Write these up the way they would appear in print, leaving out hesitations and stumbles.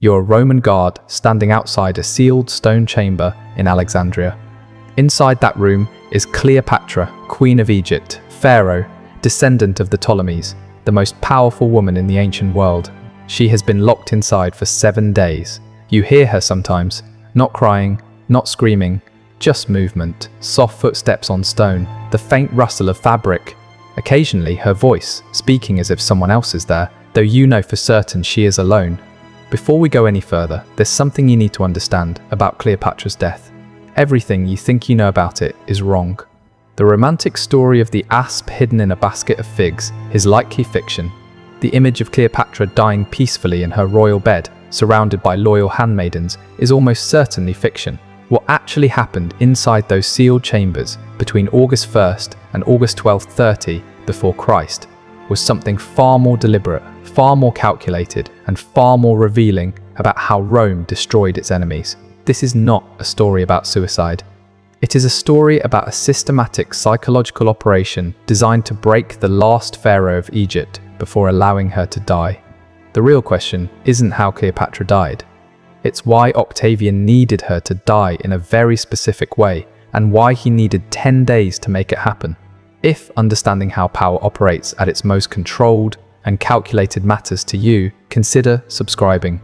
You're a Roman guard standing outside a sealed stone chamber in Alexandria. Inside that room is Cleopatra, Queen of Egypt, Pharaoh, descendant of the Ptolemies, the most powerful woman in the ancient world. She has been locked inside for 7 days. You hear her sometimes, not crying, not screaming, just movement, soft footsteps on stone, the faint rustle of fabric. Occasionally her voice, speaking as if someone else is there, though you know for certain she is alone. Before we go any further, there's something you need to understand about Cleopatra's death. Everything you think you know about it is wrong. The romantic story of the asp hidden in a basket of figs is likely fiction. The image of Cleopatra dying peacefully in her royal bed, surrounded by loyal handmaidens, is almost certainly fiction. What actually happened inside those sealed chambers between August 1st and August 12th 30 before Christ was something far more deliberate, far more calculated, and far more revealing about how Rome destroyed its enemies. This is not a story about suicide. It is a story about a systematic psychological operation designed to break the last pharaoh of Egypt before allowing her to die. The real question isn't how Cleopatra died. It's why Octavian needed her to die in a very specific way, and why he needed 10 days to make it happen. If understanding how power operates at its most controlled and calculated matters to you, consider subscribing.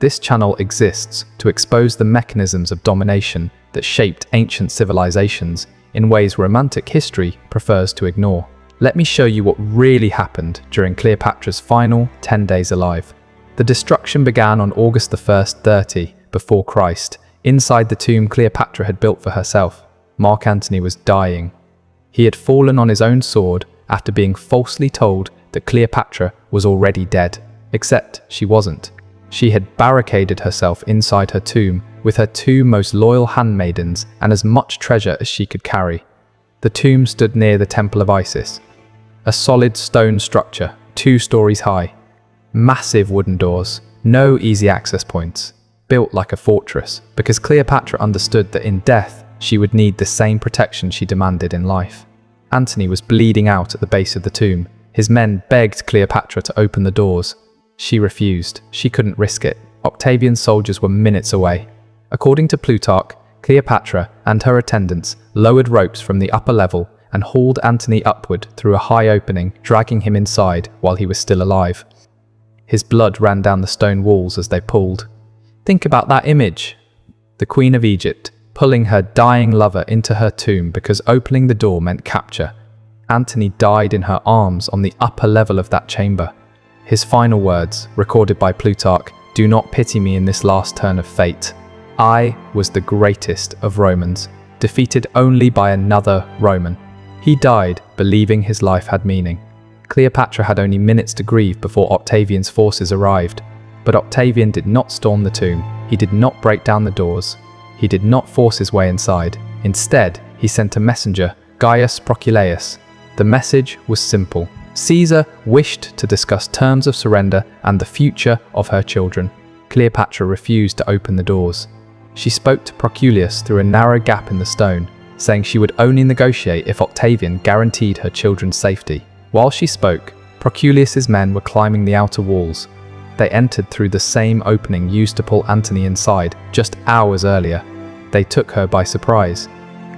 This channel exists to expose the mechanisms of domination that shaped ancient civilizations in ways romantic history prefers to ignore. Let me show you what really happened during Cleopatra's final 10 days alive. The destruction began on August 1st 30 before Christ, inside the tomb Cleopatra had built for herself. Mark Antony was dying. He had fallen on his own sword after being falsely told that Cleopatra was already dead, except she wasn't. She had barricaded herself inside her tomb with her 2 most loyal handmaidens and as much treasure as she could carry. The tomb stood near the Temple of Isis, a solid stone structure, 2 stories high. Massive wooden doors, no easy access points, built like a fortress, because Cleopatra understood that in death she would need the same protection she demanded in life. Antony was bleeding out at the base of the tomb. His men begged Cleopatra to open the doors. She refused. She couldn't risk it. Octavian's soldiers were minutes away. According to Plutarch, Cleopatra and her attendants lowered ropes from the upper level and hauled Antony upward through a high opening, dragging him inside while he was still alive. His blood ran down the stone walls as they pulled. Think about that image. The Queen of Egypt, pulling her dying lover into her tomb because opening the door meant capture. Antony died in her arms on the upper level of that chamber. His final words, recorded by Plutarch, "Do not pity me in this last turn of fate. I was the greatest of Romans, defeated only by another Roman." He died believing his life had meaning. Cleopatra had only minutes to grieve before Octavian's forces arrived. But Octavian did not storm the tomb. He did not break down the doors. He did not force his way inside. Instead, he sent a messenger, Gaius Proculaeus. The message was simple. Caesar wished to discuss terms of surrender and the future of her children. Cleopatra refused to open the doors. She spoke to Proculaeus through a narrow gap in the stone, saying she would only negotiate if Octavian guaranteed her children's safety. While she spoke, Proculaeus's men were climbing the outer walls. They entered through the same opening used to pull Antony inside just hours earlier. They took her by surprise.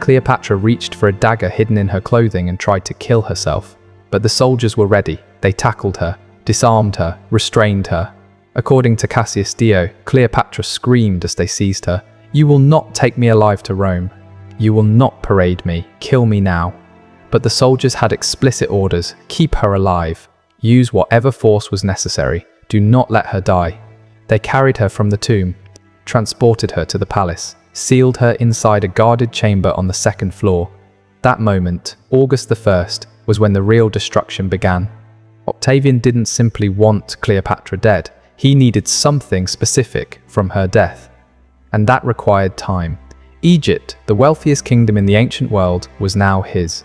Cleopatra reached for a dagger hidden in her clothing and tried to kill herself. But the soldiers were ready. They tackled her, disarmed her, restrained her. According to Cassius Dio, Cleopatra screamed as they seized her, "You will not take me alive to Rome. You will not parade me. Kill me now." But the soldiers had explicit orders: keep her alive. Use whatever force was necessary. Do not let her die. They carried her from the tomb, transported her to the palace, sealed her inside a guarded chamber on the 2nd floor. That moment, August 1st, was when the real destruction began. Octavian didn't simply want Cleopatra dead. He needed something specific from her death. And that required time. Egypt, the wealthiest kingdom in the ancient world, was now his.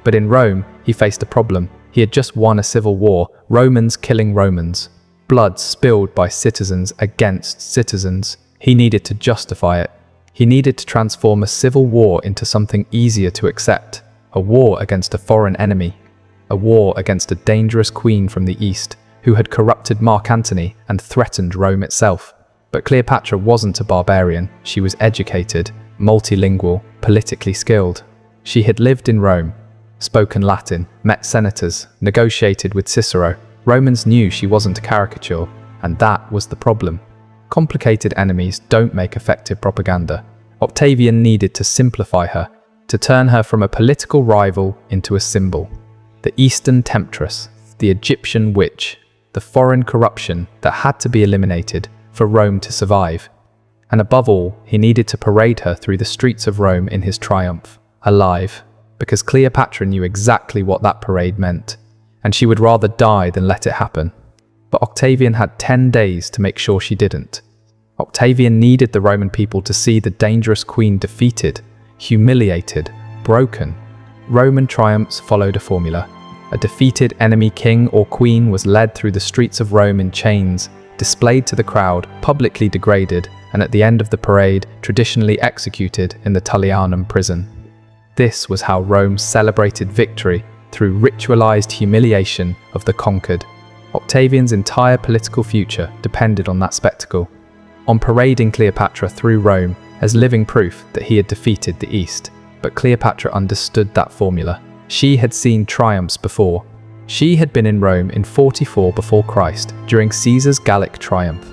But in Rome, he faced a problem. He had just won a civil war, Romans killing Romans. Blood spilled by citizens against citizens. He needed to justify it. He needed to transform a civil war into something easier to accept. A war against a foreign enemy. A war against a dangerous queen from the east, who had corrupted Mark Antony and threatened Rome itself. But Cleopatra wasn't a barbarian. She was educated, multilingual, politically skilled. She had lived in Rome, spoken Latin, met senators, negotiated with Cicero. Romans knew she wasn't a caricature, and that was the problem. Complicated enemies don't make effective propaganda. Octavian needed to simplify her, to turn her from a political rival into a symbol. The Eastern temptress, the Egyptian witch, the foreign corruption that had to be eliminated for Rome to survive. And above all, he needed to parade her through the streets of Rome in his triumph, alive, because Cleopatra knew exactly what that parade meant, and she would rather die than let it happen. But Octavian had 10 days to make sure she didn't. Octavian needed the Roman people to see the dangerous queen defeated, humiliated, broken. Roman triumphs followed a formula. A defeated enemy king or queen was led through the streets of Rome in chains, displayed to the crowd, publicly degraded, and at the end of the parade, traditionally executed in the Tullianum prison. This was how Rome celebrated victory, through ritualized humiliation of the conquered. Octavian's entire political future depended on that spectacle, on parading Cleopatra through Rome as living proof that he had defeated the East. But Cleopatra understood that formula. She had seen triumphs before. She had been in Rome in 44 before Christ, during Caesar's Gallic triumph.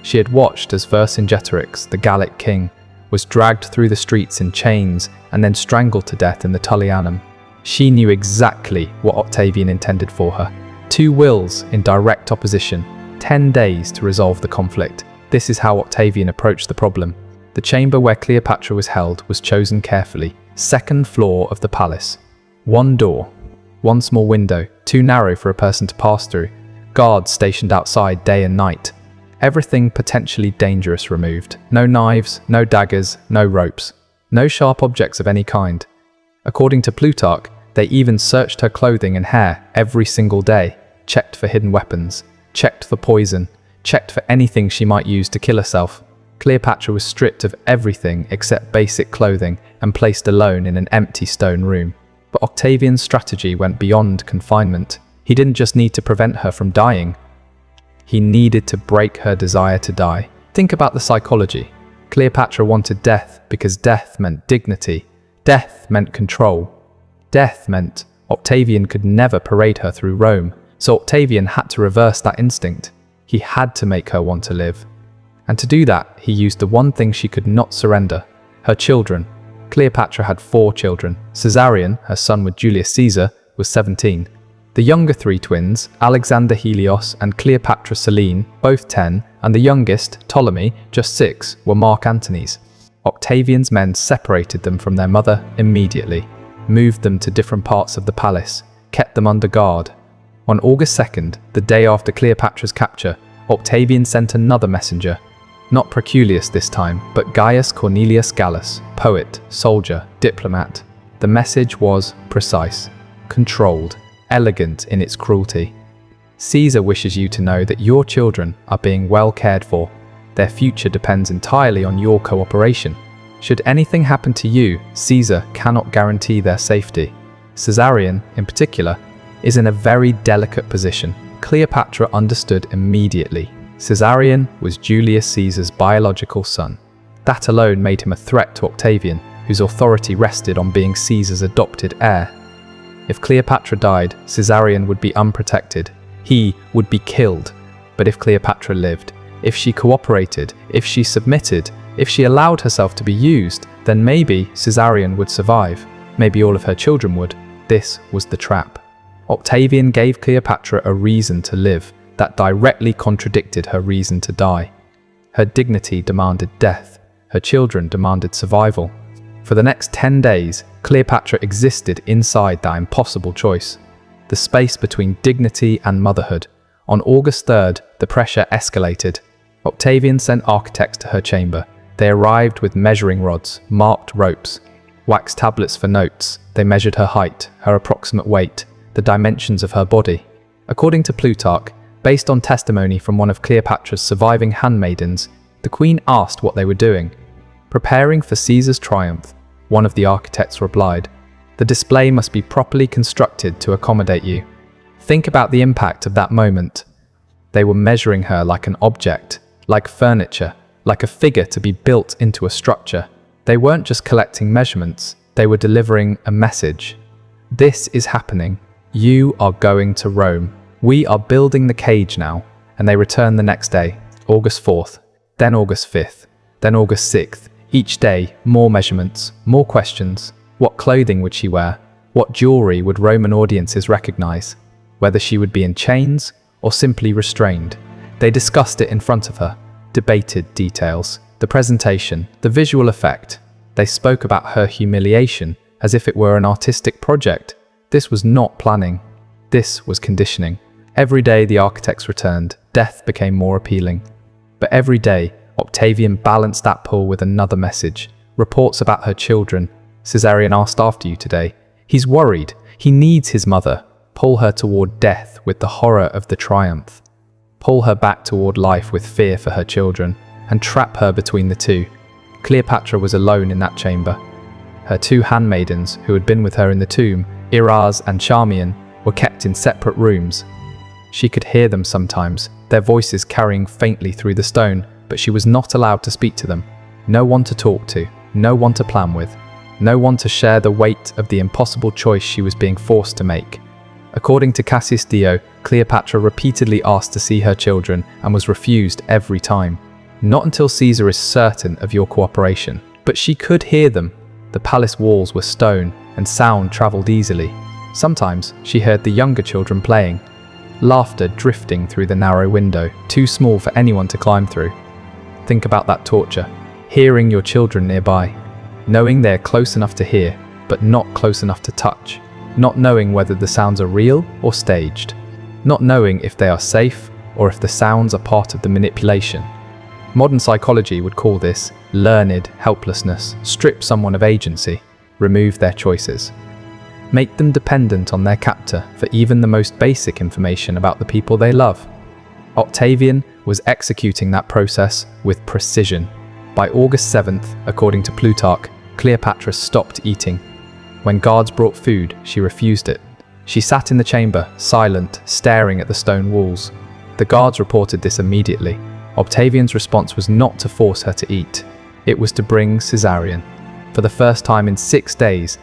She had watched as Vercingetorix, the Gallic king, was dragged through the streets in chains and then strangled to death in the Tullianum. She knew exactly what Octavian intended for her. Two wills in direct opposition, 10 days to resolve the conflict. This is how Octavian approached the problem. The chamber where Cleopatra was held was chosen carefully. Second floor of the palace. One door, one small window, too narrow for a person to pass through. Guards stationed outside day and night. Everything potentially dangerous removed. No knives, no daggers, no ropes. No sharp objects of any kind. According to Plutarch, they even searched her clothing and hair every single day, checked for hidden weapons, checked for poison, checked for anything she might use to kill herself. Cleopatra was stripped of everything except basic clothing and placed alone in an empty stone room. But Octavian's strategy went beyond confinement. He didn't just need to prevent her from dying. He needed to break her desire to die. Think about the psychology. Cleopatra wanted death because death meant dignity. Death meant control. Death meant Octavian could never parade her through Rome, so Octavian had to reverse that instinct. He had to make her want to live. And to do that, he used the one thing she could not surrender: her children. Cleopatra had 4 children. Caesarion, her son with Julius Caesar, was 17. The younger 3 twins, Alexander Helios and Cleopatra Selene, both 10, and the youngest, Ptolemy, just 6, were Mark Antony's. Octavian's men separated them from their mother immediately, moved them to different parts of the palace, kept them under guard. On August 2nd, the day after Cleopatra's capture, Octavian sent another messenger. Not Proculius this time, but Gaius Cornelius Gallus, poet, soldier, diplomat. The message was precise, controlled, elegant in its cruelty. Caesar wishes you to know that your children are being well cared for. Their future depends entirely on your cooperation. Should anything happen to you, Caesar cannot guarantee their safety. Caesarion, in particular, is in a very delicate position. Cleopatra understood immediately. Caesarion was Julius Caesar's biological son. That alone made him a threat to Octavian, whose authority rested on being Caesar's adopted heir. If Cleopatra died, Caesarion would be unprotected. He would be killed. But if Cleopatra lived, if she cooperated, if she submitted, if she allowed herself to be used, then maybe Caesarion would survive. Maybe all of her children would. This was the trap. Octavian gave Cleopatra a reason to live that directly contradicted her reason to die. Her dignity demanded death. Her children demanded survival. For the next 10 days, Cleopatra existed inside that impossible choice, the space between dignity and motherhood. On August 3rd, the pressure escalated. Octavian sent architects to her chamber. They arrived with measuring rods, marked ropes, wax tablets for notes. They measured her height, her approximate weight, the dimensions of her body. According to Plutarch, based on testimony from one of Cleopatra's surviving handmaidens, the queen asked what they were doing. Preparing for Caesar's triumph, one of the architects replied. The display must be properly constructed to accommodate you. Think about the impact of that moment. They were measuring her like an object, like furniture, like a figure to be built into a structure. They weren't just collecting measurements, they were delivering a message. This is happening. You are going to Rome. We are building the cage now. And they returned the next day, August 4th, then August 5th, then August 6th. Each day, more measurements, more questions. What clothing would she wear? What jewelry would Roman audiences recognize? Whether she would be in chains or simply restrained. They discussed it in front of her, debated details, the presentation, the visual effect. They spoke about her humiliation as if it were an artistic project. This was not planning. This was conditioning. Every day the architects returned, death became more appealing. But every day, Octavian balanced that pull with another message. Reports about her children. Caesarion asked after you today. He's worried. He needs his mother. Pull her toward death with the horror of the triumph. Pull her back toward life with fear for her children, and trap her between the two. Cleopatra was alone in that chamber. Her two handmaidens, who had been with her in the tomb, Iraz and Charmian, were kept in separate rooms. She could hear them sometimes, their voices carrying faintly through the stone, but she was not allowed to speak to them. No one to talk to, no one to plan with, no one to share the weight of the impossible choice she was being forced to make. According to Cassius Dio, Cleopatra repeatedly asked to see her children and was refused every time. Not until Caesar is certain of your cooperation. But she could hear them. The palace walls were stone, and sound travelled easily. Sometimes she heard the younger children playing, laughter drifting through the narrow window, too small for anyone to climb through. Think about that torture, hearing your children nearby, knowing they're close enough to hear, but not close enough to touch, not knowing whether the sounds are real or staged, not knowing if they are safe or if the sounds are part of the manipulation. Modern psychology would call this learned helplessness. Strip someone of agency, remove their choices. Make them dependent on their captor for even the most basic information about the people they love. Octavian was executing that process with precision. By August 7th, according to Plutarch, Cleopatra stopped eating. When guards brought food, she refused it. She sat in the chamber, silent, staring at the stone walls. The guards reported this immediately. Octavian's response was not to force her to eat. It was to bring Caesarion. For the first time in 6 days,